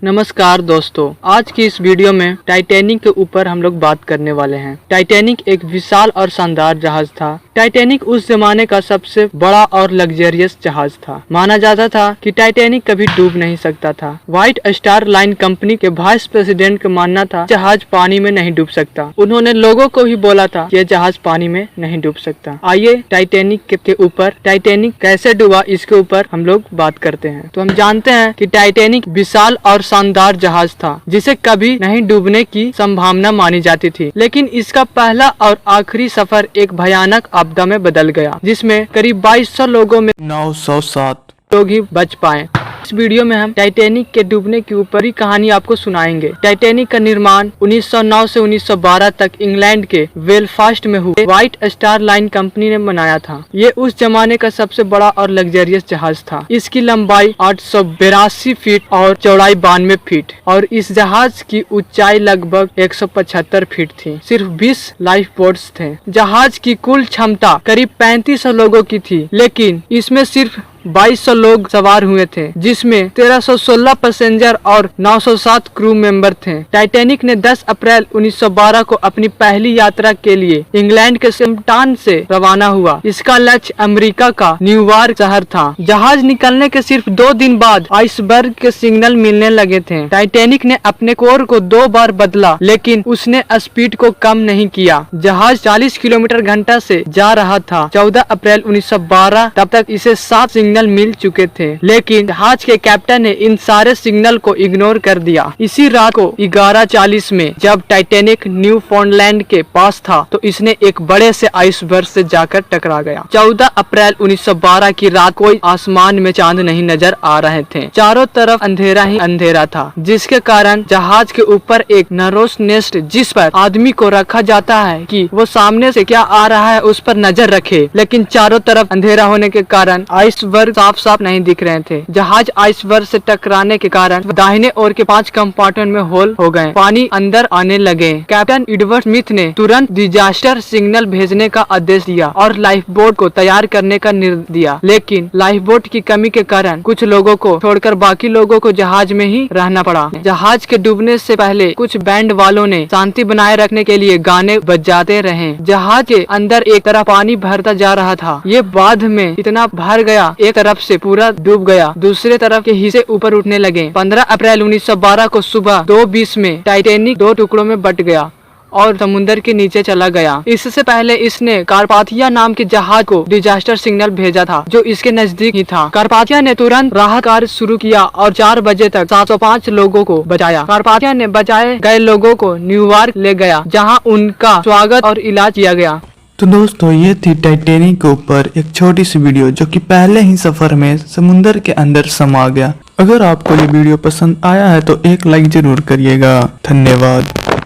नमस्कार दोस्तों, आज की इस वीडियो में टाइटैनिक के ऊपर हम लोग बात करने वाले हैं। टाइटैनिक एक विशाल और शानदार जहाज था। टाइटैनिक उस जमाने का सबसे बड़ा और लग्जरियस जहाज था। माना जाता था कि टाइटैनिक कभी डूब नहीं सकता था। व्हाइट स्टार लाइन कंपनी के वाइस प्रेसिडेंट का मानना था जहाज पानी में नहीं डूब सकता। उन्होंने लोगों को ही बोला था कि यह जहाज पानी में नहीं डूब सकता। आइए टाइटैनिक के ऊपर टाइटैनिक कैसे डूबा इसके ऊपर हम लोग बात करते हैं। तो हम जानते हैं कि टाइटैनिक विशाल और शानदार जहाज था जिसे कभी नहीं डूबने की संभावना मानी जाती थी, लेकिन इसका पहला और आखिरी सफर एक भयानक आपदा में बदल गया, जिसमें करीब 2200 लोगों में 907 लोग ही बच पाए। इस वीडियो में हम टाइटैनिक के डूबने की ऊपरी कहानी आपको सुनाएंगे। टाइटैनिक का निर्माण 1909 से 1912 तक इंग्लैंड के बेलफास्ट में हुए व्हाइट स्टार लाइन कंपनी ने बनाया था। ये उस जमाने का सबसे बड़ा और लग्जरियस जहाज था। इसकी लंबाई 882 फीट और चौड़ाई 92 फीट और इस जहाज की ऊंचाई लगभग 175 फीट थी। सिर्फ 20 लाइफ बोट्स थे। जहाज की कुल क्षमता करीब 3500 लोगों की थी, लेकिन इसमें सिर्फ 2200 लोग सवार हुए थे, जिसमें 1316 पैसेंजर और 907 क्रू मेंबर थे। टाइटैनिक ने 10 अप्रैल 1912 को अपनी पहली यात्रा के लिए इंग्लैंड के सैमटन से रवाना हुआ। इसका लक्ष्य अमेरिका का न्यूयॉर्क शहर था। जहाज निकलने के सिर्फ 2 दिन बाद आइसबर्ग के सिग्नल मिलने लगे थे। टाइटैनिक ने अपने कोर को 2 बार बदला, लेकिन उसने स्पीड को कम नहीं किया। जहाज 40 किलोमीटर घंटा से जा रहा था। 14 अप्रैल 1912 तब तक इसे 7 सिग्नल मिल चुके थे, लेकिन जहाज के कैप्टन ने इन सारे सिग्नल को इग्नोर कर दिया। इसी रात को 11:40 में जब टाइटैनिक न्यूफाउंडलैंड के पास था तो इसने एक बड़े से आइसबर्ग से जाकर टकरा गया। 14 अप्रैल 1912 की रात कोई आसमान में चांद नहीं नजर आ रहे थे। चारों तरफ अंधेरा ही अंधेरा था, जिसके कारण जहाज के ऊपर एक नरोस नेस्ट जिस पर आदमी को रखा जाता है कि वो सामने से क्या आ रहा है उस पर नजर रखे, लेकिन चारों तरफ अंधेरा होने के कारण आइसबर्ग साफ साफ नहीं दिख रहे थे। जहाज आइसबर्ग से टकराने के कारण दाहिने ओर के 5 कंपार्टमेंट में होल हो गए। पानी अंदर आने लगे। कैप्टन एडवर्ड स्मिथ ने तुरंत डिजास्टर सिग्नल भेजने का आदेश दिया और लाइफ बोट को तैयार करने का निर्देश दिया, लेकिन लाइफ बोट की कमी के कारण कुछ लोगों को छोड़कर बाकी लोगों को जहाज में ही रहना पड़ा। जहाज के डूबने से पहले कुछ बैंड वालों ने शांति बनाए रखने के लिए गाने बजाते रहे। जहाज के अंदर एक तरफ पानी भरता जा रहा था। ये बाद में इतना भर गया, एक तरफ से पूरा डूब गया, दूसरे तरफ के हिस्से ऊपर उठने लगे। 15 अप्रैल 1912 को सुबह 2:20 में टाइटैनिक 2 टुकड़ों में बट गया और समुद्र के नीचे चला गया। इससे पहले इसने कारपाथिया नाम के जहाज को डिजास्टर सिग्नल भेजा था, जो इसके नजदीक ही था। कारपाथिया ने तुरंत राहत कार्य शुरू किया और 4 बजे तक 705 लोगों को बचाया। कारपाथिया ने बचाए गए लोगों को न्यूयॉर्क ले गया, जहां उनका स्वागत और इलाज किया गया। तो दोस्तों, ये थी टाइटैनिक के ऊपर एक छोटी सी वीडियो जो कि पहले ही सफर में समुद्र के अंदर समा गया। अगर आपको ये वीडियो पसंद आया है तो एक लाइक जरूर करिएगा। धन्यवाद।